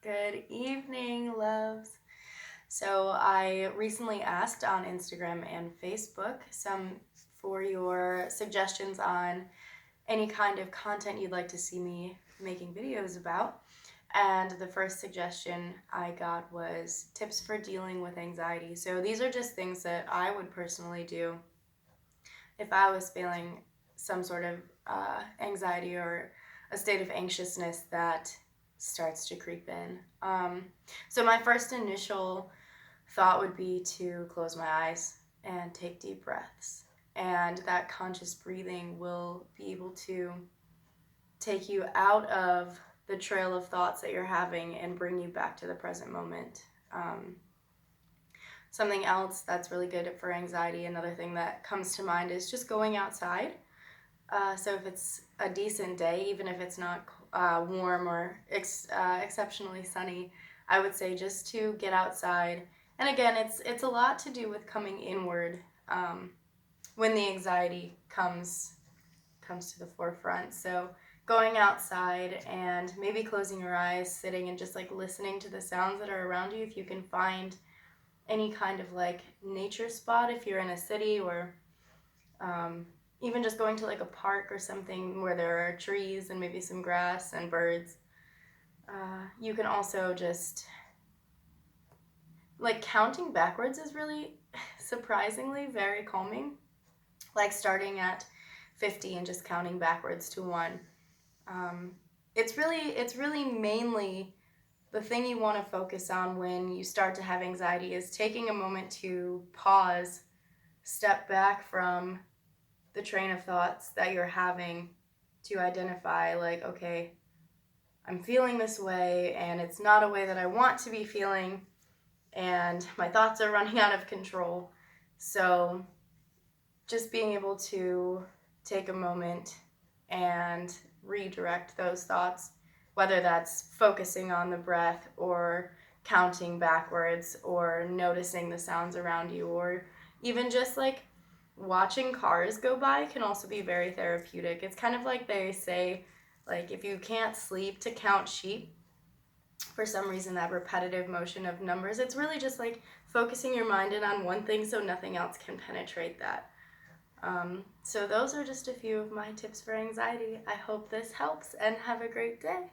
Good evening, loves. So I recently asked on Instagram and Facebook for your suggestions on any kind of content you'd like to see me making videos about. And the first suggestion I got was tips for dealing with anxiety. So these are just things that I would personally do if I was feeling some sort of anxiety or a state of anxiousness that starts to creep in. So my first initial thought would be to close my eyes and take deep breaths. And that conscious breathing will be able to take you out of the trail of thoughts that you're having and bring you back to the present moment. Something else that's really good for anxiety, another thing that comes to mind is just going outside. So if it's a decent day, even if it's not warm or exceptionally sunny, I would say just to get outside. And again, it's a lot to do with coming inward when the anxiety comes to the forefront. So going outside and maybe closing your eyes, sitting and just like listening to the sounds that are around you. If you can find any kind of like nature spot, if you're in a city, or even just going to like a park or something where there are trees and maybe some grass and birds. You can also just, like, counting backwards is really surprisingly very calming. Like starting at 50 and just counting backwards to 1. It's really mainly the thing you want to focus on when you start to have anxiety is taking a moment to pause, step back from the train of thoughts that you're having, to identify, like, okay, I'm feeling this way and it's not a way that I want to be feeling, and my thoughts are running out of control. So just being able to take a moment and redirect those thoughts, whether that's focusing on the breath or counting backwards or noticing the sounds around you, or even just like watching cars go by, can also be very therapeutic. It's kind of like they say, like, if you can't sleep, to count sheep. For some reason, that repetitive motion of numbers, it's really just like focusing your mind in on one thing so nothing else can penetrate that. So those are just a few of my tips for anxiety. I hope this helps, and have a great day.